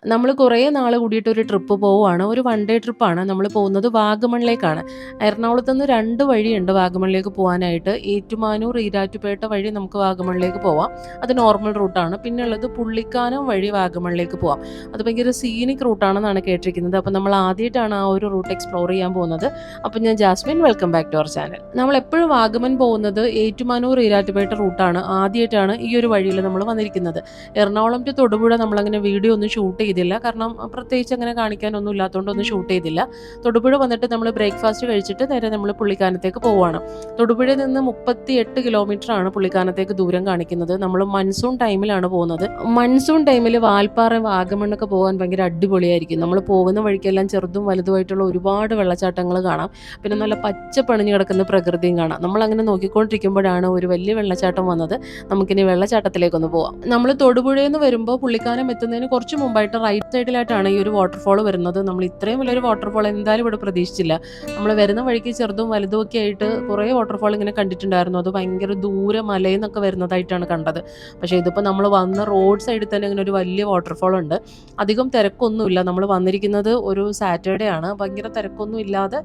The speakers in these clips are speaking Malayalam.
നമ്മൾ കുറേ നാൾ കൂടിയിട്ട് ഒരു ട്രിപ്പ് പോവുകയാണ്. ഒരു വൺ ഡേ ട്രിപ്പാണ്. നമ്മൾ പോകുന്നത് വാഗമണിലേക്കാണ്. എറണാകുളത്ത് നിന്ന് 2 വഴിയുണ്ട് വാഗമണിലേക്ക് പോവാനായിട്ട്. ഏറ്റുമാനൂർ, ഈരാറ്റുപേട്ട വഴി നമുക്ക് വാഗമണിലേക്ക് പോവാം. അത് നോർമൽ റൂട്ടാണ്. പിന്നെ ഉള്ളത് പുള്ളിക്കാനം വഴി വാഗമണിലേക്ക് പോവാം. അത് ഭയങ്കര സീനിക് റൂട്ടാണെന്നാണ് കേട്ടിരിക്കുന്നത്. അപ്പോൾ നമ്മൾ ആദ്യമായിട്ടാണ് ആ ഒരു റൂട്ട് എക്സ്പ്ലോർ ചെയ്യാൻ പോകുന്നത്. അപ്പോൾ ഞാൻ Jasmine, welcome back to our channel. നമ്മൾ എപ്പോഴും വാഗമൺ പോകുന്നത് ഏറ്റുമാനൂർ, ഈരാറ്റുപേട്ട റൂട്ടാണ്. ആദ്യമായിട്ടാണ് ഈ ഒരു വഴിയിൽ നമ്മൾ വന്നിരിക്കുന്നത്. എറണാകുളം ടു തൊടുപുഴ നമ്മളങ്ങനെ വീഡിയോ ഒന്നും ഷൂട്ട് ചെയ്തില്ല. കാരണം പ്രത്യേകിച്ച് അങ്ങനെ കാണിക്കാനൊന്നും ഇല്ലാത്തതുകൊണ്ട് ഒന്നും ഷൂട്ട് ചെയ്തില്ല. തൊടുപുഴ വന്നിട്ട് നമ്മൾ ബ്രേക്ക്ഫാസ്റ്റ് കഴിച്ചിട്ട് നേരെ നമ്മൾ പുള്ളിക്കാനത്തേക്ക് പോവുകയാണ്. തൊടുപുഴയിൽ നിന്ന് 38 കിലോമീറ്റർ ആണ് പുള്ളിക്കാനത്തേക്ക് ദൂരം കാണിക്കുന്നത്. നമ്മൾ മൺസൂൺ ടൈമിലാണ് പോകുന്നത്. മൺസൂൺ ടൈമിൽ വാൽപ്പാറ, വാഗമണ്ണൊക്കെ പോകാൻ ഭയങ്കര അടിപൊളിയായിരിക്കും. നമ്മൾ പോകുന്ന വഴിക്കെല്ലാം ചെറുതും വലുതുമായിട്ടുള്ള ഒരുപാട് വെള്ളച്ചാട്ടങ്ങൾ കാണാം. പിന്നെ നല്ല പച്ച പണിഞ്ഞു കിടക്കുന്ന പ്രകൃതിയും കാണാം. നമ്മളങ്ങനെ നോക്കിക്കൊണ്ടിരിക്കുമ്പോഴാണ് ഒരു വലിയ വെള്ളച്ചാട്ടം വന്നത്. നമുക്കിനി വെള്ളച്ചാട്ടത്തിലേക്കൊന്ന് പോവാം. നമ്മൾ തൊടുപുഴയിൽ നിന്ന് വരുമ്പോൾ പുള്ളിക്കാനം എത്തുന്നതിന് കുറച്ച് മുമ്പായിട്ട് റൈറ്റ് സൈഡിലായിട്ടാണ് ഈ ഒരു വാട്ടർഫോൾ വരുന്നത്. നമ്മൾ ഇത്രയും വലിയൊരു വാട്ടർഫോൾ എന്തായാലും ഇവിടെ പ്രതീക്ഷിച്ചില്ല. നമ്മൾ വരുന്ന വഴിക്ക് ചെറുതും വലുതും ഒക്കെ ആയിട്ട് കുറേ വാട്ടർഫോൾ ഇങ്ങനെ കണ്ടിട്ടുണ്ടായിരുന്നു. അത് ഭയങ്കര ദൂരെ മലയിൽ നിന്നൊക്കെ വരുന്നതായിട്ടാണ് കണ്ടത്. പക്ഷേ ഇതിപ്പോൾ നമ്മൾ വന്ന റോഡ് സൈഡിൽ തന്നെ ഇങ്ങനെ ഒരു വലിയ വാട്ടർഫോൾ ഉണ്ട്. അധികം തിരക്കൊന്നുമില്ല. നമ്മൾ വന്നിരിക്കുന്നത് ഒരു സാറ്റർഡേ ആണ്. ഭയങ്കര തിരക്കൊന്നും ഇല്ലാതെ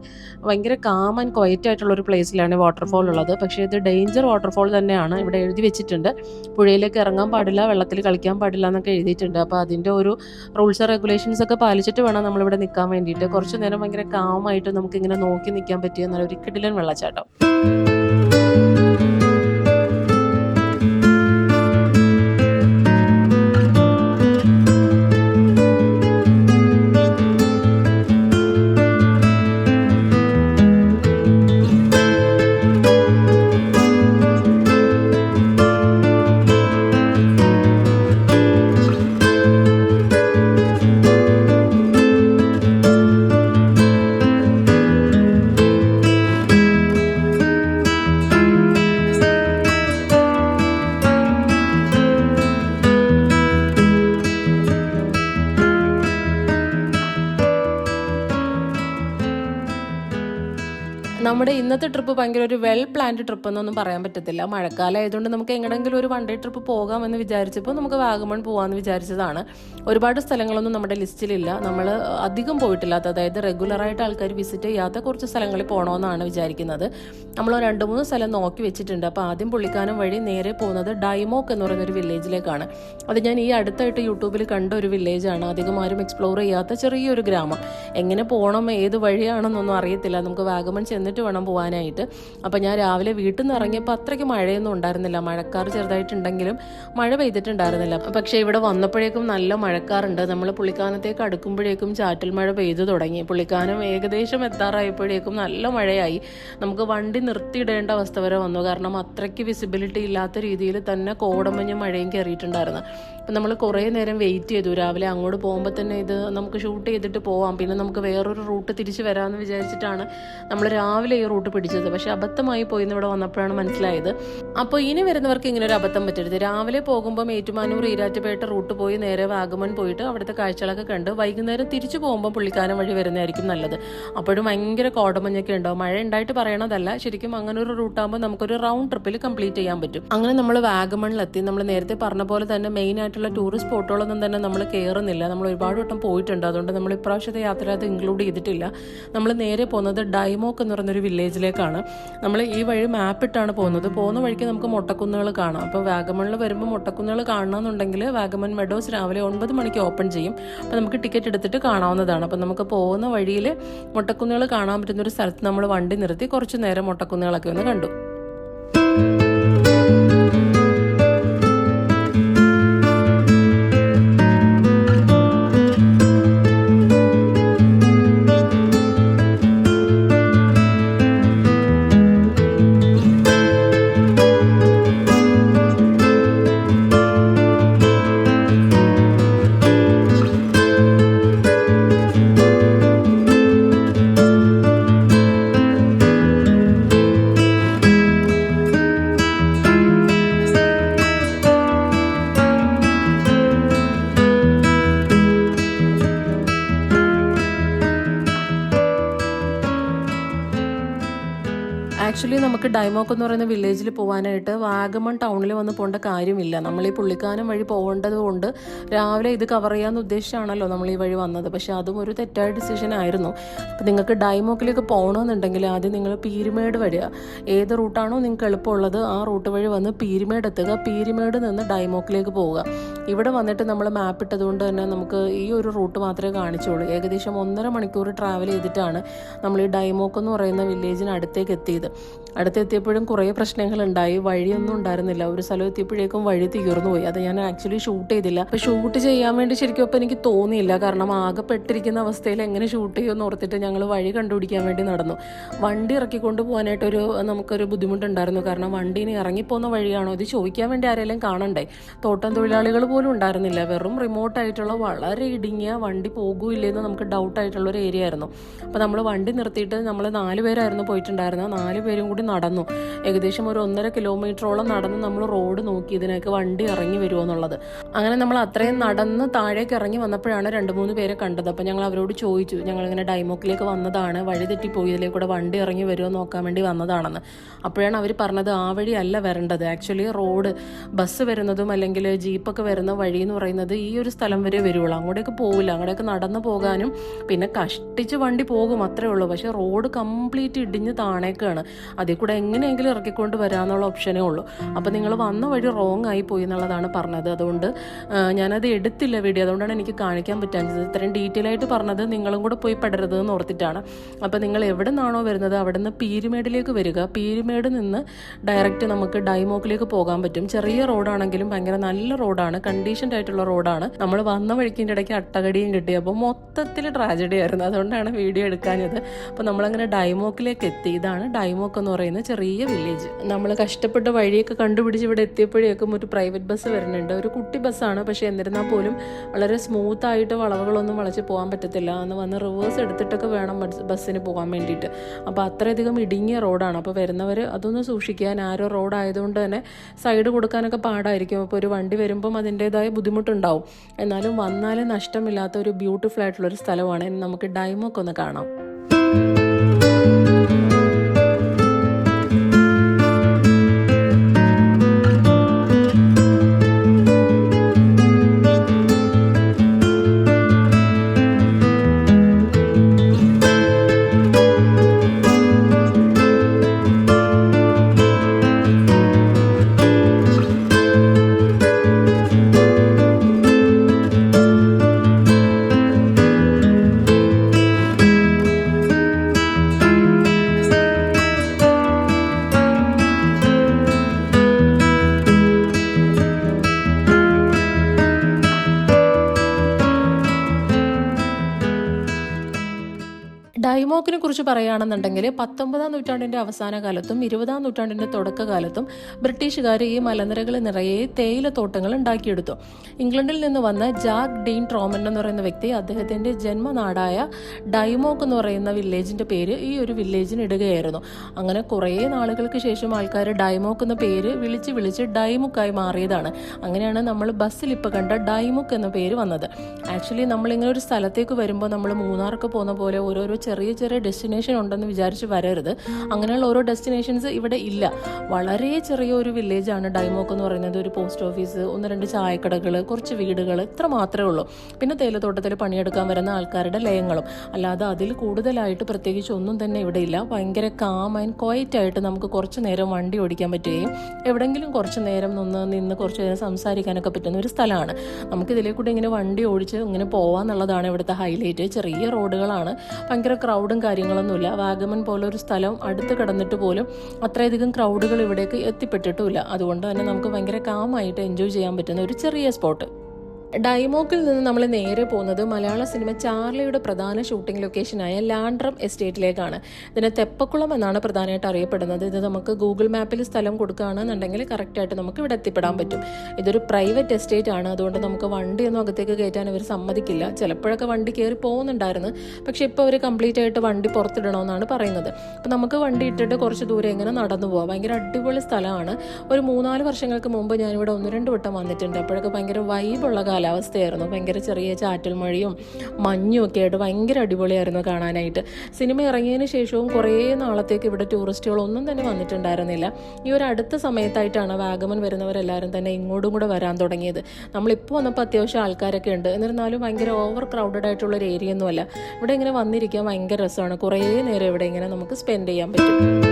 ഭയങ്കര കാം ആൻഡ് ക്വയറ്റ് ആയിട്ടുള്ള ഒരു പ്ലേസിലാണ് വാട്ടർഫോൾ ഉള്ളത്. പക്ഷേ ഇത് ഡേഞ്ചർ വാട്ടർഫോൾ തന്നെയാണ്. ഇവിടെ എഴുതി വെച്ചിട്ടുണ്ട്, പുഴയിലേക്ക് ഇറങ്ങാൻ പാടില്ല, വെള്ളത്തിൽ കളിക്കാൻ പാടില്ല എന്നൊക്കെ എഴുതിയിട്ടുണ്ട്. അപ്പോൾ അതിൻ്റെ ഒരു റൂൾസ് ആൻഡ് റെഗുലേഷൻസ് ഒക്കെ പാലിച്ചിട്ട് വേണം നമ്മളിവിടെ നിൽക്കാൻ വേണ്ടിയിട്ട്. കുറച്ച് നേരം ഭയങ്കര കാമായിട്ട് നമുക്കിങ്ങനെ നോക്കി നിൽക്കാൻ പറ്റിയ നല്ലൊരു കിടിലൻ വെള്ളച്ചാട്ടം. നമ്മുടെ ഇന്നത്തെ ട്രിപ്പ് ഭയങ്കര ഒരു വെൽ പ്ലാൻഡ് ട്രിപ്പ് എന്നൊന്നും പറയാൻ പറ്റത്തില്ല. മഴക്കാലം ആയതുകൊണ്ട് നമുക്ക് എങ്ങനെയെങ്കിലും ഒരു വൺ ഡേ ട്രിപ്പ് പോകാമെന്ന് വിചാരിച്ചപ്പോൾ നമുക്ക് വാഗമൺ പോകാമെന്ന് വിചാരിച്ചതാണ്. ഒരുപാട് സ്ഥലങ്ങളൊന്നും നമ്മുടെ ലിസ്റ്റിലില്ല. നമ്മൾ അധികം പോയിട്ടില്ലാത്ത, അതായത് റെഗുലറായിട്ട് ആൾക്കാർ വിസിറ്റ് ചെയ്യാത്ത കുറച്ച് സ്ഥലങ്ങളിൽ പോകണമെന്നാണ് വിചാരിക്കുന്നത്. നമ്മൾ 2-3 സ്ഥലം നോക്കി വെച്ചിട്ടുണ്ട്. അപ്പോൾ ആദ്യം പുള്ളിക്കാനം വഴി നേരെ പോകുന്നത് ഡൈമോക്ക് എന്ന് പറയുന്നൊരു വില്ലേജിലേക്കാണ്. അത് ഞാൻ ഈ അടുത്തായിട്ട് യൂട്യൂബിൽ കണ്ട ഒരു വില്ലേജാണ്. അധികം ആരും എക്സ്പ്ലോർ ചെയ്യാത്ത ചെറിയൊരു ഗ്രാമം. എങ്ങനെ പോകണം, ഏത് വഴിയാണെന്നൊന്നും അറിയത്തില്ല. നമുക്ക് വാഗമൺ ചെന്നിട്ട് വേണം പോകാനായിട്ട്. അപ്പോൾ ഞാൻ രാവിലെ വീട്ടിൽ നിന്ന് ഇറങ്ങിയപ്പോൾ അത്രയ്ക്ക് മഴയൊന്നും ഉണ്ടായിരുന്നില്ല. മഴക്കാർ ചെറുതായിട്ടുണ്ടെങ്കിലും മഴ പെയ്തിട്ടുണ്ടായിരുന്നില്ല. പക്ഷേ ഇവിടെ വന്നപ്പോഴേക്കും നല്ല മഴക്കാറുണ്ട്. നമ്മൾ പുള്ളിക്കാനത്തേക്ക് അടുക്കുമ്പോഴേക്കും ചാറ്റൽ മഴ പെയ്തു തുടങ്ങി. പുള്ളിക്കാനം ഏകദേശം എത്താറായപ്പോഴേക്കും നല്ല മഴയായി. നമുക്ക് വണ്ടി നിർത്തിയിടേണ്ട അവസ്ഥ വരെ വന്നു. കാരണം അത്രയ്ക്ക് വിസിബിലിറ്റി ഇല്ലാത്ത രീതിയിൽ തന്നെ കോടമഞ്ഞും മഴയും കയറിയിട്ടുണ്ടായിരുന്നു. അപ്പം നമ്മൾ കുറേ നേരം വെയിറ്റ് ചെയ്തു. രാവിലെ അങ്ങോട്ട് പോകുമ്പോൾ തന്നെ ഇത് നമുക്ക് ഷൂട്ട് ചെയ്തിട്ട് പോവാം, പിന്നെ നമുക്ക് വേറൊരു റൂട്ട് തിരിച്ച് വരാമെന്ന് വിചാരിച്ചിട്ടാണ് നമ്മൾ രാവിലെ ഈ റൂട്ട് പിടിച്ചത്. പക്ഷേ അബദ്ധമായി പോയിന്ന് ഇവിടെ വന്നപ്പോഴാണ് മനസ്സിലായത്. അപ്പോൾ ഇനി വരുന്നവർക്ക് ഇങ്ങനെ ഒരു അബദ്ധം പറ്റരുത്. രാവിലെ പോകുമ്പം ഏറ്റുമാനൂർ, ഈരാറ്റുപേട്ട റൂട്ട് പോയി നേരെ വാഗമൺ പോയിട്ട് അവിടുത്തെ കാഴ്ചകളൊക്കെ കണ്ട് വൈകുന്നേരം തിരിച്ചു പോകുമ്പോൾ പുള്ളിക്കാനം വഴി വരുന്നതായിരിക്കും നല്ലത്. അപ്പോഴും ഭയങ്കര കോടമഞ്ഞൊക്കെ ഉണ്ടാവും. മഴ ഉണ്ടായിട്ട് പറയണതല്ല, ശരിക്കും അങ്ങനെ ഒരു റൂട്ടാകുമ്പോൾ നമുക്കൊരു റൗണ്ട് ട്രിപ്പിൽ കംപ്ലീറ്റ് ചെയ്യാൻ പറ്റും. അങ്ങനെ നമ്മൾ വാഗമണിലെത്തി. നമ്മൾ നേരത്തെ പറഞ്ഞ പോലെ തന്നെ മെയിൻ ആയിട്ടുള്ള ടൂറിസ്റ്റ് സ്പോട്ടുകളൊന്നും തന്നെ നമ്മൾ കയറുന്നില്ല. നമ്മൾ ഒരുപാട് വട്ടം പോയിട്ടുണ്ട്. അതുകൊണ്ട് നമ്മൾ ഇപ്രാവശ്യത്തെ യാത്ര അത് ഇൻക്ലൂഡ് ചെയ്തിട്ടില്ല. നമ്മൾ നേരെ പോകുന്നത് ഡൈമോക്ക് എന്ന് പറയുന്നൊരു വില്ലേജിലേക്കാണ്. നമ്മൾ ഈ വഴി മാപ്പിട്ടാണ് പോകുന്നത്. പോകുന്ന വഴിക്ക് നമുക്ക് മൊട്ടക്കുന്നുകൾ കാണാം. അപ്പോൾ വാഗമണിൽ വരുമ്പോൾ മൊട്ടക്കുന്നുകൾ കാണണമെന്നുണ്ടെങ്കിൽ വാഗമൺ മെഡോസ് രാവിലെ 9 മണിക്ക് ഓപ്പൺ ചെയ്യും. അപ്പോൾ നമുക്ക് ടിക്കറ്റ് എടുത്തിട്ട് കാണാവുന്നതാണ്. അപ്പോൾ നമുക്ക് പോകുന്ന വഴിയിൽ മൊട്ടക്കുന്നുകൾ കാണാൻ പറ്റുന്നൊരു സ്ഥലത്ത് നമ്മൾ വണ്ടി നിർത്തി കുറച്ച് നേരം മൊട്ടക്കുന്നുകളൊക്കെ ഒന്ന് കണ്ടു. ആക്ച്വലി നമുക്ക് ഡൈമോക്ക് എന്ന് പറയുന്ന വില്ലേജിൽ പോകാനായിട്ട് വാഗമൺ ടൗണിൽ വന്ന് പോകേണ്ട കാര്യമില്ല. നമ്മൾ ഈ പുള്ളിക്കാനം വഴി പോകേണ്ടത് കൊണ്ട് രാവിലെ ഇത് കവർ ചെയ്യാമെന്ന് ഉദ്ദേശിച്ചാണല്ലോ നമ്മൾ ഈ വഴി വന്നത്. പക്ഷേ അതും ഒരു തെറ്റായ ഡിസിഷൻ ആയിരുന്നു. അപ്പോൾ നിങ്ങൾക്ക് ഡൈമോക്കിലേക്ക് പോകണമെന്നുണ്ടെങ്കിൽ ആദ്യം നിങ്ങൾ പീരുമേട് വരിക. ഏത് റൂട്ടാണോ നിങ്ങൾക്ക് എളുപ്പമുള്ളത് ആ റൂട്ട് വഴി വന്ന് പീരുമേട് എത്തുക. പീരുമേട് നിന്ന് ഡൈമോക്കിലേക്ക് പോവുക. ഇവിടെ വന്നിട്ട് നമ്മൾ മാപ്പ് ഇട്ടതുകൊണ്ട് തന്നെ നമുക്ക് ഈ ഒരു റൂട്ട് മാത്രമേ കാണിച്ചുള്ളൂ. ഏകദേശം 1.5 മണിക്കൂർ ട്രാവൽ ചെയ്തിട്ടാണ് നമ്മൾ ഈ ഡൈമോക്ക് എന്ന് പറയുന്ന വില്ലേജിന് അടുത്തേക്ക് എത്തിയത്. അടുത്തെത്തിയപ്പോഴും കുറേ പ്രശ്നങ്ങളുണ്ടായി. വഴിയൊന്നും ഉണ്ടായിരുന്നില്ല. ഒരു സ്ഥലം എത്തിയപ്പോഴേക്കും വഴി തീർന്നു പോയി. അത് ഞാൻ ആക്ച്വലി ഷൂട്ട് ചെയ്തില്ല. അപ്പോൾ ഷൂട്ട് ചെയ്യാൻ വേണ്ടി ശരിക്കും അപ്പോൾ എനിക്ക് തോന്നിയില്ല. കാരണം ആകെ പെട്ടിരിക്കുന്ന അവസ്ഥയിൽ എങ്ങനെ ഷൂട്ട് ചെയ്യുമെന്ന് ഓർത്തിട്ട് ഞങ്ങൾ വഴി കണ്ടുപിടിക്കാൻ വേണ്ടി നടന്നു. വണ്ടി ഇറക്കിക്കൊണ്ട് പോകാനായിട്ടൊരു നമുക്കൊരു ബുദ്ധിമുട്ടുണ്ടായിരുന്നു. കാരണം വണ്ടീനെ ഇറങ്ങിപ്പോകുന്ന വഴിയാണോ ഇത് ചോദിക്കാൻ വേണ്ടി ആരെങ്കിലും കാണണ്ടേ. തോട്ടം തൊഴിലാളികൾ പോലും ഉണ്ടായിരുന്നില്ല. വെറും റിമോട്ടായിട്ടുള്ള വളരെ ഇടുങ്ങിയ വണ്ടി പോകൂല്ലെന്ന് നമുക്ക് ഡൗട്ടായിട്ടുള്ള ഒരു ഏരിയ ആയിരുന്നു. അപ്പോൾ നമ്മൾ വണ്ടി നിർത്തിയിട്ട് നമ്മൾ 4 പേരായിരുന്നു പോയിട്ടുണ്ടായിരുന്നത്. 4 പേരും കൂടി നടന്നു. ഏകദേശം ഒരു 1.5 കിലോമീറ്ററോളം നടന്ന് നമ്മൾ റോഡ് നോക്കി ഇതിനൊക്കെ വണ്ടി ഇറങ്ങി വരുമോ എന്നുള്ളത്. അങ്ങനെ നമ്മൾ അത്രയും നടന്ന് താഴേക്ക് ഇറങ്ങി വന്നപ്പോഴാണ് 2-3 പേരെ കണ്ടത്. അപ്പോൾ ഞങ്ങൾ അവരോട് ചോദിച്ചു, ഞങ്ങളിങ്ങനെ ഡൈമോക്കിലേക്ക് വന്നതാണ്, വഴി തെറ്റിപ്പോയി, ഇതിലേക്കൂടെ വണ്ടി ഇറങ്ങി വരുമോ നോക്കാൻ വേണ്ടി വന്നതാണെന്ന്. അപ്പോഴാണ് അവർ പറഞ്ഞത് ആ വഴി അല്ല വരേണ്ടത്. ആക്ച്വലി റോഡ് ബസ് വരുന്നതും അല്ലെങ്കിൽ ജീപ്പൊക്കെ വരുന്ന വഴി എന്ന് പറയുന്നത് ഈ ഒരു സ്ഥലം വരെ വരുള്ളൂ. അങ്ങോട്ടേക്ക് പോകില്ല. അങ്ങോട്ടേക്ക് നടന്നു പോകാനും പിന്നെ കഷ്ടിച്ച് വണ്ടി പോകും, അത്രേ ഉള്ളൂ. പക്ഷേ റോഡ് കംപ്ലീറ്റ് ഇടിഞ്ഞ് താണേക്കാണ്. അതിൽ കൂടെ എങ്ങനെയെങ്കിലും ഇറക്കിക്കൊണ്ട് വരാമെന്നുള്ള ഓപ്ഷനേ ഉള്ളൂ. അപ്പോൾ നിങ്ങൾ വന്ന വഴി റോങ് ആയി പോയി എന്നുള്ളതാണ് പറഞ്ഞത്. അതുകൊണ്ട് ഞാനത് എടുത്തില്ല വീഡിയോ. അതുകൊണ്ടാണ് എനിക്ക് കാണിക്കാൻ പറ്റാഞ്ഞത്. ഇത്രയും ഡീറ്റെയിൽ ആയിട്ട് പറഞ്ഞത് നിങ്ങളും കൂടെ പോയി പെടരുത് എന്ന് ഓർത്തിട്ടാണ്. അപ്പോൾ നിങ്ങൾ എവിടെ നിന്നാണോ വരുന്നത് അവിടെ നിന്ന് പീരുമേടിലേക്ക് വരിക. പീരുമേട് നിന്ന് ഡയറക്റ്റ് നമുക്ക് ഡൈമോക്കിലേക്ക് പോകാൻ പറ്റും. ചെറിയ റോഡാണെങ്കിലും ഭയങ്കര നല്ല റോഡാണ്, കണ്ടീഷൻഡ് ആയിട്ടുള്ള റോഡാണ്. നമ്മൾ വന്ന വഴിക്കിൻ്റെ ഇടയ്ക്ക് അട്ടകടിയും കിട്ടി. അപ്പോൾ മൊത്തത്തിൽ ട്രാജഡി ആയിരുന്നു. അതുകൊണ്ടാണ് വീഡിയോ എടുക്കാഞ്ഞത്. അപ്പോൾ നമ്മളങ്ങനെ ഡൈമോക്കിലേക്ക് എത്തി. ഇതാണ് ഡൈമോക്ക് എന്ന് പറയുന്ന ചെറിയ വില്ലേജ്. നമ്മൾ കഷ്ടപ്പെട്ട വഴിയൊക്കെ കണ്ടുപിടിച്ച് ഇവിടെ എത്തിയപ്പോഴേക്കും ഒരു പ്രൈവറ്റ് ബസ് വരുന്നുണ്ട്. ഒരു കുട്ടി ബസ്സാണ്. പക്ഷേ എന്നിരുന്നാൽ പോലും വളരെ സ്മൂത്തായിട്ട് വളവുകളൊന്നും വളച്ച് പോകാൻ പറ്റത്തില്ല. അന്ന് വന്ന് റിവേഴ്സ് എടുത്തിട്ടൊക്കെ വേണം ബസ്സിന് പോകാൻ വേണ്ടിയിട്ട്. അപ്പോൾ അത്രയധികം ഇടുങ്ങിയ റോഡാണ്. അപ്പോൾ വരുന്നവർ അതൊന്ന് സൂക്ഷിക്കുക. നാരോ റോഡ് ആയതുകൊണ്ട് തന്നെ സൈഡ് കൊടുക്കാനൊക്കെ പാടായിരിക്കും. അപ്പോൾ ഒരു വണ്ടി വരുമ്പം അതിൻ്റേതായ ബുദ്ധിമുട്ടുണ്ടാവും. എന്നാലും വന്നാലും നഷ്ടമില്ലാത്ത ഒരു ബ്യൂട്ടിഫുൾ ആയിട്ടുള്ളൊരു സ്ഥലമാണ്. നമുക്ക് ഡൈമോക്ക് ഒന്ന് കാണാം. ഡൈമോക്കിനെ കുറിച്ച് പറയുകയാണെന്നുണ്ടെങ്കിൽ 19-ാം നൂറ്റാണ്ടിൻ്റെ അവസാന കാലത്തും 20-ാം നൂറ്റാണ്ടിൻ്റെ തുടക്കകാലത്തും ബ്രിട്ടീഷുകാർ ഈ മലനിരകൾ നിറയെ തേയിലത്തോട്ടങ്ങൾ ഉണ്ടാക്കിയെടുത്തു. ഇംഗ്ലണ്ടിൽ നിന്ന് വന്ന ജാക്ക് ഡീൻ ട്രോമൻ എന്ന് പറയുന്ന വ്യക്തി അദ്ദേഹത്തിൻ്റെ ജന്മനാടായ ഡൈമോക്ക് എന്ന് പറയുന്ന വില്ലേജിൻ്റെ പേര് ഈ ഒരു വില്ലേജിന് ഇടുകയായിരുന്നു. അങ്ങനെ കുറേ നാളുകൾക്ക് ശേഷം ആൾക്കാർ ഡൈമോക്ക് എന്ന പേര് വിളിച്ച് ഡൈമുക്കായി മാറിയതാണ്. അങ്ങനെയാണ് നമ്മൾ ബസ്സിൽ ഇപ്പോൾ കണ്ട ഡൈമുക്ക് എന്ന പേര് വന്നത്. ആക്ച്വലി നമ്മളിങ്ങനെ ഒരു സ്ഥലത്തേക്ക് വരുമ്പോൾ നമ്മൾ മൂന്നാർക്ക് പോകുന്ന പോലെ ഓരോരോ ചെറിയ ഡെസ്റ്റിനേഷൻ ഉണ്ടെന്ന് വിചാരിച്ച് വരരുത്. അങ്ങനെയുള്ള ഓരോ ഡെസ്റ്റിനേഷൻസ് ഇവിടെ ഇല്ല. വളരെ ചെറിയൊരു വില്ലേജാണ് ഡൈമോക്ക് എന്ന് പറയുന്നത്. ഒരു പോസ്റ്റ് ഓഫീസ്, 1-2 ചായക്കടകൾ, കുറച്ച് വീടുകൾ, ഇത്ര മാത്രമേ ഉള്ളൂ. പിന്നെ തേയിലത്തോട്ടത്തിൽ പണിയെടുക്കാൻ വരുന്ന ആൾക്കാരുടെ ലയങ്ങളും. അല്ലാതെ അതിൽ കൂടുതലായിട്ട് പ്രത്യേകിച്ച് ഒന്നും തന്നെ ഇവിടെ ഇല്ല. ഭയങ്കര കാം ആൻഡ് ക്വയറ്റ് ആയിട്ട് നമുക്ക് കുറച്ച് നേരം വണ്ടി ഓടിക്കാൻ പറ്റുകയും എവിടെയെങ്കിലും കുറച്ച് നേരം നിന്ന് കുറച്ച് നേരം സംസാരിക്കാനൊക്കെ പറ്റുന്ന ഒരു സ്ഥലമാണ്. നമുക്കിതിലേക്കൂടെ ഇങ്ങനെ വണ്ടി ഓടിച്ച് ഇങ്ങനെ പോകാമെന്നുള്ളതാണ് ഇവിടുത്തെ ഹൈലൈറ്റ്. ചെറിയ റോഡുകളാണ്, ഭയങ്കര ക്രൗഡും കാര്യങ്ങളൊന്നുമില്ല. വാഗമൺ പോലൊരു സ്ഥലം അടുത്ത് കിടന്നിട്ട് പോലും അത്രയധികം ക്രൗഡുകൾ ഇവിടേക്ക് എത്തിപ്പെട്ടിട്ടുമില്ല. അതുകൊണ്ട് തന്നെ നമുക്ക് ഭയങ്കര കാമായിട്ട് എൻജോയ് ചെയ്യാൻ പറ്റുന്ന ഒരു ചെറിയ സ്പോട്ട്. ഡൈമോക്കിൽ നിന്ന് നമ്മൾ നേരെ പോകുന്നത് മലയാള സിനിമ ചാർലിയുടെ പ്രധാന ഷൂട്ടിംഗ് ലൊക്കേഷനായ ലാൻഡ്രം എസ്റ്റേറ്റിലേക്കാണ്. ഇതിന് തെപ്പക്കുളം എന്നാണ് പ്രധാനമായിട്ട് അറിയപ്പെടുന്നത്. ഇത് നമുക്ക് ഗൂഗിൾ മാപ്പിൽ സ്ഥലം കൊടുക്കുകയാണെന്നുണ്ടെങ്കിൽ കറക്റ്റായിട്ട് നമുക്ക് ഇവിടെ എത്തിപ്പെടാൻ പറ്റും. ഇതൊരു പ്രൈവറ്റ് എസ്റ്റേറ്റ് ആണ്. അതുകൊണ്ട് നമുക്ക് വണ്ടിയൊന്നും അകത്തേക്ക് കയറ്റാൻ അവർ സമ്മതിക്കില്ല. ചിലപ്പോഴൊക്കെ വണ്ടി കയറി പോകുന്നുണ്ടായിരുന്നു. പക്ഷേ ഇപ്പോൾ അവർ കംപ്ലീറ്റ് ആയിട്ട് വണ്ടി പുറത്തിടണമെന്നാണ് പറയുന്നത്. അപ്പോൾ നമുക്ക് വണ്ടി ഇട്ടിട്ട് കുറച്ച് ദൂരം എങ്ങനെ നടന്നു പോകാം. ഭയങ്കര അടിപൊളി സ്ഥലമാണ്. ഒരു 3-4 വർഷങ്ങൾക്ക് മുമ്പ് ഞാനിവിടെ 1-2 വട്ടം വന്നിട്ടുണ്ട്. അപ്പോഴൊക്കെ ഭയങ്കര വൈബുള്ള കാലാവസ്ഥയായിരുന്നു. ഭയങ്കര ചെറിയ ചാറ്റൽ മഴയും മഞ്ഞും ഒക്കെ ആയിട്ട് ഭയങ്കര അടിപൊളിയായിരുന്നു കാണാനായിട്ട്. സിനിമ ഇറങ്ങിയതിന് ശേഷവും കുറേ നാളത്തേക്ക് ഇവിടെ ടൂറിസ്റ്റുകളൊന്നും തന്നെ വന്നിട്ടുണ്ടായിരുന്നില്ല. ഈ ഒരു അടുത്ത സമയത്തായിട്ടാണ് വാഗമൺ വരുന്നവരെല്ലാവരും തന്നെ ഇങ്ങോട്ടും കൂടെ വരാൻ തുടങ്ങിയത്. നമ്മളിപ്പോൾ വന്നപ്പോൾ അത്യാവശ്യം ആൾക്കാരൊക്കെ ഉണ്ട്, എന്നിരുന്നാലും ഭയങ്കര ഓവർ ക്രൗഡഡ് ആയിട്ടുള്ളൊരു ഏരിയ ഒന്നുമല്ല. ഇവിടെ ഇങ്ങനെ വന്നിരിക്കാൻ ഭയങ്കര രസമാണ്. കുറേ നേരം ഇവിടെ ഇങ്ങനെ നമുക്ക് സ്പെൻഡ് ചെയ്യാൻ പറ്റും.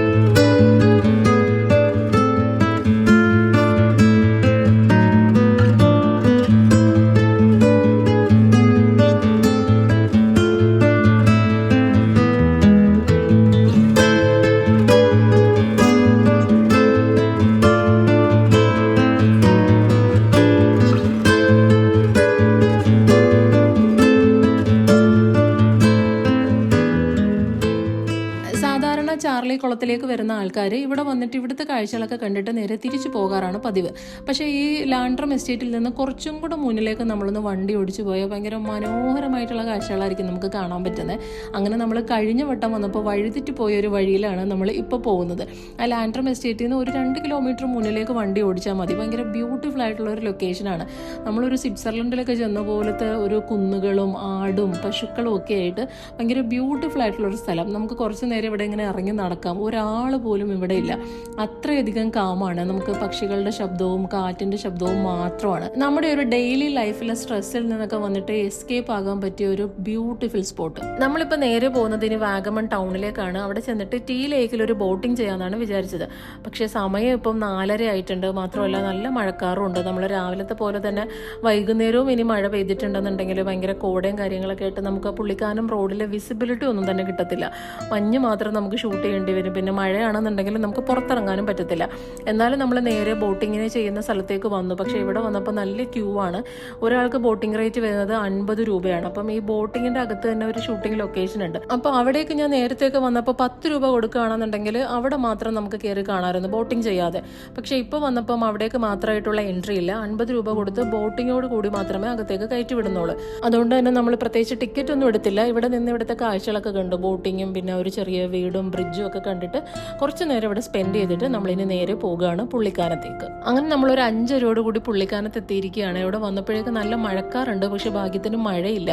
ചാർലി കുളത്തിലേക്ക് വരുന്ന ആൾക്കാർ ഇവിടെ വന്നിട്ട് ഇവിടുത്തെ കാഴ്ചകളൊക്കെ കണ്ടിട്ട് നേരെ തിരിച്ചു പോകാറാണ് പതിവ്. പക്ഷേ ഈ ലാൻഡ്രം എസ്റ്റേറ്റിൽ നിന്ന് കുറച്ചും കൂടെ മുന്നിലേക്ക് നമ്മളൊന്ന് വണ്ടി ഓടിച്ചു പോയാൽ ഭയങ്കര മനോഹരമായിട്ടുള്ള കാഴ്ചകളായിരിക്കും നമുക്ക് കാണാൻ പറ്റുന്നത്. അങ്ങനെ നമ്മൾ കഴിഞ്ഞ വട്ടം വന്നപ്പോൾ വഴിതെറ്റി പോയ ഒരു വഴിയിലാണ് നമ്മൾ ഇപ്പോൾ പോകുന്നത്. ആ ലാൻഡ്രം എസ്റ്റേറ്റിൽ നിന്ന് ഒരു 2 കിലോമീറ്റർ മുന്നിലേക്ക് വണ്ടി ഓടിച്ചാൽ മതി. ഭയങ്കര ബ്യൂട്ടിഫുൾ ആയിട്ടുള്ള ഒരു ലൊക്കേഷനാണ്. നമ്മളൊരു സ്വിറ്റ്സർലൻഡിലൊക്കെ ചെന്ന പോലത്തെ ഒരു കുന്നുകളും ആടും പശുക്കളും ഒക്കെ ആയിട്ട് ഭയങ്കര ബ്യൂട്ടിഫുൾ ആയിട്ടുള്ളൊരു സ്ഥലം. നമുക്ക് കുറച്ച് നേരം ഇവിടെ ഇങ്ങനെ ഇറങ്ങി നടക്കാം. ഒരാൾ പോലും ഇവിടെ ഇല്ല. അത്രയധികം കാമാണ്. നമുക്ക് പക്ഷികളുടെ ശബ്ദവും കാറ്റിന്റെ ശബ്ദവും മാത്രമാണ്. നമ്മുടെ ഒരു ഡെയിലി ലൈഫിലെ സ്ട്രെസ്സിൽ നിന്നൊക്കെ വന്നിട്ട് എസ്കേപ്പ് ആകാൻ പറ്റിയ ഒരു ബ്യൂട്ടിഫുൾ സ്പോട്ട്. നമ്മളിപ്പോൾ നേരെ പോകുന്നത് ഇനി വാഗമൺ ടൗണിലേക്കാണ്. അവിടെ ചെന്നിട്ട് ടീ ലേക്കിൽ ഒരു ബോട്ടിംഗ് ചെയ്യാനാണ് വിചാരിച്ചത്. പക്ഷേ സമയം ഇപ്പം 4:30 ആയിട്ടുണ്ട്. മാത്രമല്ല നല്ല മഴക്കാറും ഉണ്ട്. നമ്മൾ രാവിലത്തെ പോലെ തന്നെ വൈകുന്നേരവും ഇനി മഴ പെയ്തിട്ടുണ്ടെന്നുണ്ടെങ്കിൽ ഭയങ്കര കോടയും കാര്യങ്ങളൊക്കെ ആയിട്ട് നമുക്ക് പുള്ളിക്കാനം റോഡിലെ വിസിബിലിറ്റി ഒന്നും തന്നെ കിട്ടത്തില്ല. മഞ്ഞ് മാത്രം നമുക്ക് ഷൂട്ട് ചെയ്യേണ്ടി വരും. പിന്നെ മഴയാണെന്നുണ്ടെങ്കിൽ നമുക്ക് പുറത്തിറങ്ങാനും പറ്റത്തില്ല. എന്നാലും നമ്മൾ നേരെ ബോട്ടിങ്ങിന് ചെയ്യുന്ന സ്ഥലത്തേക്ക് വന്നു. പക്ഷേ ഇവിടെ വന്നപ്പോൾ നല്ല ക്യൂ ആണ്. ഒരാൾക്ക് ബോട്ടിംഗ് റേറ്റ് വരുന്നത് 50 രൂപയാണ്. അപ്പം ഈ ബോട്ടിങ്ങിൻ്റെ അകത്ത് തന്നെ ഒരു ഷൂട്ടിംഗ് ലൊക്കേഷൻ ഉണ്ട്. അപ്പോൾ അവിടേക്ക് ഞാൻ നേരത്തേക്ക് വന്നപ്പോൾ 10 രൂപ കൊടുക്കുകയാണെന്നുണ്ടെങ്കിൽ അവിടെ മാത്രം നമുക്ക് കയറി കാണാമായിരുന്നു ബോട്ടിംഗ് ചെയ്യാതെ. പക്ഷേ ഇപ്പോൾ വന്നപ്പം അവിടേക്ക് മാത്രമായിട്ടുള്ള എൻട്രി ഇല്ല. 50 രൂപ കൊടുത്ത് ബോട്ടിങ്ങോട് കൂടി മാത്രമേ അകത്തേക്ക് കയറ്റി വിടുന്നുള്ളൂ. അതുകൊണ്ട് തന്നെ നമ്മൾ പ്രത്യേകിച്ച് ടിക്കറ്റ് ഒന്നും എടുത്തില്ല. ഇവിടെ നിന്ന് ഇവിടുത്തെ കാഴ്ചകളൊക്കെ കണ്ടു. ബോട്ടിങ്ങും പിന്നെ ഒരു ചെറിയ വീടും ബ്രിഡ്ജും ഒക്കെ കണ്ടിട്ട് കുറച്ച് നേരം ഇവിടെ സ്പെൻഡ് ചെയ്തിട്ട് നമ്മളിനി നേരെ പോകുകയാണ് പുള്ളിക്കാനത്തേക്ക്. അങ്ങനെ നമ്മളൊരു 5:00 കൂടി പുള്ളിക്കാനത്ത് എത്തിയിരിക്കുകയാണ്. ഇവിടെ വന്നപ്പോഴേക്ക് നല്ല മഴക്കാറുണ്ട്. പക്ഷെ ഭാഗ്യത്തിന് മഴയില്ല.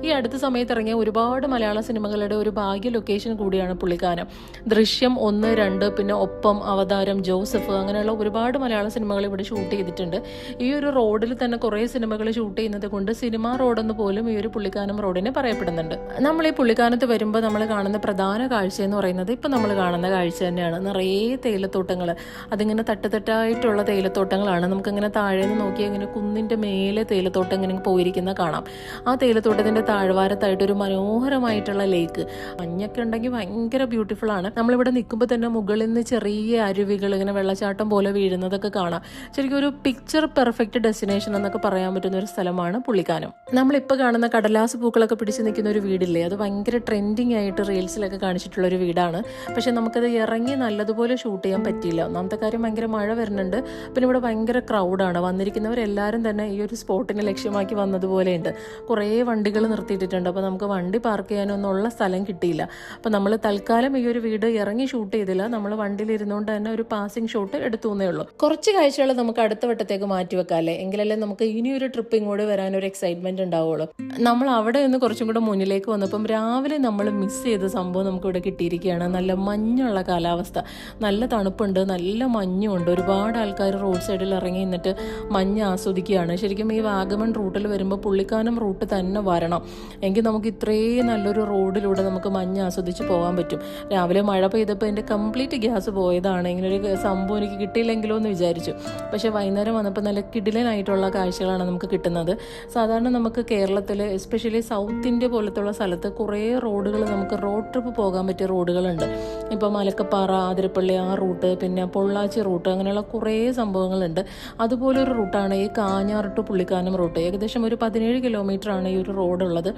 ഈ അടുത്ത സമയത്ത് ഇറങ്ങിയ ഒരുപാട് മലയാള സിനിമകളുടെ ഒരു ഭാഗ്യ ലൊക്കേഷൻ കൂടിയാണ് പുള്ളിക്കാനം. ദൃശ്യം 1, 2, പിന്നെ ഒപ്പം, അവതാരം, ജോസഫ്, അങ്ങനെയുള്ള ഒരുപാട് മലയാള സിനിമകൾ ഇവിടെ ഷൂട്ട് ചെയ്തിട്ടുണ്ട്. ഈ ഒരു റോഡിൽ തന്നെ കുറേ സിനിമകൾ ഷൂട്ട് ചെയ്യുന്നത് കൊണ്ട് സിനിമാ റോഡെന്ന് പോലും ഈ ഒരു പുള്ളിക്കാനം റോഡിനെ പറയപ്പെടുന്നുണ്ട്. നമ്മൾ ഈ പുള്ളിക്കാനത്ത് വരുമ്പോൾ നമ്മൾ കാണുന്ന പ്രധാന കാഴ്ച എന്ന് പറയുന്നത് ഇപ്പം നമ്മൾ കാണുന്ന കാഴ്ച തന്നെയാണ്. നിറയെ തേയിലത്തോട്ടങ്ങൾ. അതിങ്ങനെ തട്ടുതട്ടായിട്ടുള്ള തേയിലത്തോട്ടങ്ങളാണ്. നമുക്കിങ്ങനെ താഴെ നിന്ന് നോക്കിയാൽ ഇങ്ങനെ കുന്നിൻ്റെ മേലെ തേയിലത്തോട്ടം ഇങ്ങനെ പോയിരിക്കുന്ന കാണാം. ആ തേയിലത്തോട്ടത്തിൻ്റെ താഴ്വാരത്തായിട്ട് ഒരു മനോഹരമായിട്ടുള്ള ലേക്ക്. മഞ്ഞൊക്കെ ഉണ്ടെങ്കിൽ ഭയങ്കര ബ്യൂട്ടിഫുൾ ആണ്. നമ്മളിവിടെ നിൽക്കുമ്പോൾ തന്നെ മുകളിൽ നിന്ന് ചെറിയ അരുവികൾ ഇങ്ങനെ വെള്ളച്ചാട്ടം പോലെ വീഴുന്നതൊക്കെ കാണാം. ശരിക്കും ഒരു പിക്ചർ പെർഫെക്റ്റ് ഡെസ്റ്റിനേഷൻ എന്നൊക്കെ പറയാൻ പറ്റുന്ന ഒരു സ്ഥലമാണ് പുള്ളിക്കാനം. നമ്മളിപ്പോൾ കാണുന്ന കടലാസ് പൂക്കളൊക്കെ പിടിച്ച് നിൽക്കുന്ന ഒരു വീടില്ലേ, അത് ഭയങ്കര ട്രെൻഡിങ് ആയിട്ട് റീൽസിലൊക്കെ കാണിച്ചിട്ടുള്ള ഒരു വീടാണ്. പക്ഷെ നമുക്കത് ഇറങ്ങി നല്ലതുപോലെ ഷൂട്ട് ചെയ്യാൻ പറ്റിയില്ല. ഒന്നാമത്തെ കാര്യം ഭയങ്കര മഴ വരുന്നുണ്ട്. പിന്നെ ഇവിടെ ഭയങ്കര ക്രൗഡാണ്. വന്നിരിക്കുന്നവരെല്ലാവരും തന്നെ ഈ ഒരു സ്പോട്ടിനെ ലക്ഷ്യമാക്കി വന്നതുപോലെയുണ്ട്. കുറേ വണ്ടികൾ നിർത്തിയിട്ടിട്ടുണ്ട്. അപ്പോൾ നമുക്ക് വണ്ടി പാർക്ക് ചെയ്യാനൊന്നും ഉള്ള സ്ഥലം കിട്ടിയില്ല. അപ്പോൾ നമ്മൾ തൽക്കാലം ഈ ഒരു വീട് ഇറങ്ങി ഷൂട്ട് ചെയ്തില്ല. നമ്മൾ വണ്ടിയിൽ ഇരുന്നുകൊണ്ട് തന്നെ ഒരു പാസിംഗ് ഷോട്ട് എടുത്തുവെന്നേ ഉള്ളൂ. കുറച്ച് കാഴ്ചകൾ നമുക്ക് അടുത്ത വട്ടത്തേക്ക് മാറ്റി വെക്കാമല്ലേ, എങ്കിലല്ലേ നമുക്ക് ഇനിയൊരു ട്രിപ്പ് ഇങ്ങോട്ട് വരാനൊരു എക്സൈറ്റ്മെന്റ് ഉണ്ടാവുള്ളൂ. നമ്മൾ അവിടെ നിന്ന് കുറച്ചും കൂടെ മുന്നിലേക്ക് വന്നപ്പം രാവിലെ നമ്മൾ മിസ് ചെയ്ത സംഭവം നമുക്കിവിടെ കിട്ടിയിരിക്കുകയാണ്. നല്ല മഞ്ഞുള്ള കാലാവസ്ഥ, നല്ല തണുപ്പുണ്ട്, നല്ല മഞ്ഞുണ്ട്. ഒരുപാട് ആൾക്കാർ റോഡ് സൈഡിൽ ഇറങ്ങി നിന്നിട്ട് മഞ്ഞ് ആസ്വദിക്കുകയാണ്. ശരിക്കും ഈ വാഗമൺ റൂട്ടിൽ വരുമ്പോൾ പുള്ളിക്കാനം റൂട്ട് തന്നെ വരണം, എങ്കിൽ നമുക്ക് ഇത്രയും നല്ലൊരു റോഡിലൂടെ നമുക്ക് മഞ്ഞ് ആസ്വദിച്ച് പോകാൻ പറ്റും. രാവിലെ മഴ പെയ്തപ്പോൾ എൻ്റെ കംപ്ലീറ്റ് ഗ്യാസ് പോയതാണ്. ഇങ്ങനൊരു സംഭവം എനിക്ക് കിട്ടിയില്ലെങ്കിലോ എന്ന് വിചാരിച്ചു. പക്ഷേ വൈകുന്നേരം വന്നപ്പോൾ നല്ല കിടിലനായിട്ടുള്ള കാഴ്ചകളാണ് നമുക്ക് കിട്ടുന്നത്. സാധാരണ നമുക്ക് കേരളത്തിൽ എസ്പെഷ്യലി സൗത്ത് ഇന്ത്യ പോലത്തുള്ള സ്ഥലത്ത് കുറേ റോഡുകൾ, നമുക്ക് റോഡ് ട്രിപ്പ് പോകാൻ പറ്റിയ റോഡുകളുണ്ട്. ഇപ്പോൾ മലക്കപ്പാറ, ആതിരപ്പള്ളി ആ റൂട്ട്, പിന്നെ പൊള്ളാച്ചി റൂട്ട്, അങ്ങനെയുള്ള കുറേ സംഭവങ്ങളുണ്ട്. അതുപോലൊരു റൂട്ടാണ് ഈ കാഞ്ഞാർ ടു പുള്ളിക്കാനം റൂട്ട്. ഏകദേശം ഒരു 17 കിലോമീറ്ററാണ് ഈ ഒരു റോഡുള്ളത്.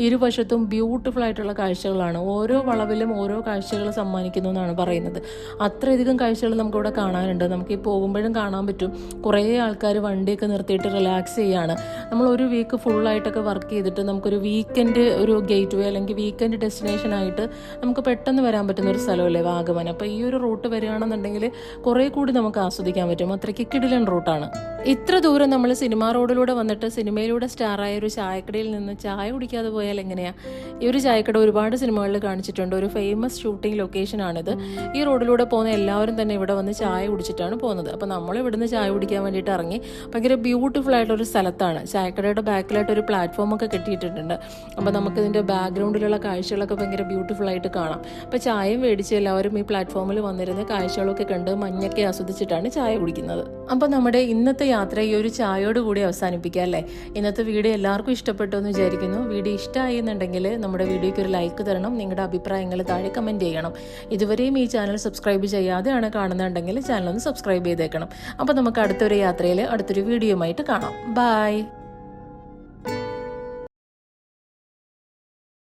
ഇരുവശത്തും ബ്യൂട്ടിഫുൾ ആയിട്ടുള്ള കാഴ്ചകളാണ്. ഓരോ വളവിലും ഓരോ കാഴ്ചകൾ സമ്മാനിക്കുന്നു എന്നാണ് പറയുന്നത്. അത്രയധികം കാഴ്ചകൾ നമുക്കിവിടെ കാണാനുണ്ട്. നമുക്ക് ഈ പോകുമ്പോഴും കാണാൻ പറ്റും. കുറേ ആൾക്കാർ വണ്ടിയൊക്കെ നിർത്തിയിട്ട് റിലാക്സ് ചെയ്യാണ്. നമ്മൾ ഒരു വീക്ക് ഫുള്ളായിട്ടൊക്കെ വർക്ക് ചെയ്തിട്ട് നമുക്കൊരു വീക്കെൻഡ് ഒരു ഗേറ്റ് വേ അല്ലെങ്കിൽ വീക്കെൻഡ് ഡെസ്റ്റിനേഷനായിട്ട് നമുക്ക് പെട്ടെന്ന് വരാൻ പറ്റുന്ന ഒരു സ്ഥലമല്ലേ പോലെ വാഗമൺ. അപ്പോൾ ഈ ഒരു റൂട്ട് വരികയാണെന്നുണ്ടെങ്കിൽ കുറേ കൂടി നമുക്ക് ആസ്വദിക്കാൻ പറ്റും. അത്രയ്ക്ക് കിടിലൻ റൂട്ടാണ്. ഇത്ര ദൂരം നമ്മൾ സിനിമാ റോഡിലൂടെ വന്നിട്ട് സിനിമയിലൂടെ സ്റ്റാറായ ഒരു ചായക്കടയിൽ നിന്ന് ചായ കുടിക്കാതെ പോയാൽ എങ്ങനെയാണ്? ഈ ഒരു ചായക്കട ഒരുപാട് സിനിമകളിൽ കാണിച്ചിട്ടുണ്ട്. ഒരു ഫേമസ് ഷൂട്ടിംഗ് ലൊക്കേഷനാണിത്. ഈ റോഡിലൂടെ പോകുന്ന എല്ലാവരും തന്നെ ഇവിടെ വന്ന് ചായ കുടിച്ചിട്ടാണ് പോകുന്നത്. അപ്പോൾ നമ്മൾ ഇവിടുന്ന് ചായ കുടിക്കാൻ വേണ്ടിയിട്ട് ഇറങ്ങി. ഭയങ്കര ബ്യൂട്ടിഫുൾ ആയിട്ടൊരു സ്ഥലത്താണ്. ചായക്കടയുടെ ബാക്കിലായിട്ട് ഒരു പ്ലാറ്റ്ഫോമൊക്കെ കെട്ടിയിട്ടിട്ടുണ്ട്. അപ്പോൾ നമുക്കിതിൻ്റെ ബാക്ക്ഗ്രൗണ്ടിലുള്ള കാഴ്ചകളൊക്കെ ഭയങ്കര ബ്യൂട്ടിഫുൾ ആയിട്ട് കാണാം. അപ്പോൾ ചായയും മേടിച്ച് എല്ലാവരും ഈ പ്ലാറ്റ്ഫോമിൽ വന്നിരുന്ന് കാഴ്ചകളൊക്കെ കണ്ട് മഞ്ഞൊക്കെ ആസ്വദിച്ചിട്ടാണ് ചായ കുടിക്കുന്നത്. അപ്പോൾ നമ്മുടെ ഇന്നത്തെ യാത്ര ഈ ഒരു ചായയോട് കൂടി അവസാനിപ്പിക്കാം അല്ലേ? ഇന്നത്തെ വീഡിയോ എല്ലാവർക്കും ഇഷ്ടപ്പെട്ടു എന്ന് വിചാരിക്കുന്നു. വീഡിയോ ഇഷ്ടമായി എന്നുണ്ടെങ്കിൽ നമ്മുടെ വീഡിയോയ്ക്ക് ഒരു ലൈക്ക് തരണം. നിങ്ങളുടെ അഭിപ്രായങ്ങൾ താഴെ കമൻറ്റ് ചെയ്യണം. ഇതുവരെയും ഈ ചാനൽ സബ്സ്ക്രൈബ് ചെയ്യാതെയാണ് കാണുന്നുണ്ടെങ്കിൽ ചാനൽ ഒന്ന് സബ്സ്ക്രൈബ് ചെയ്തേക്കണം. അപ്പോൾ നമുക്ക് അടുത്തൊരു യാത്രയിൽ അടുത്തൊരു വീഡിയോയുമായിട്ട് കാണാം. ബൈ.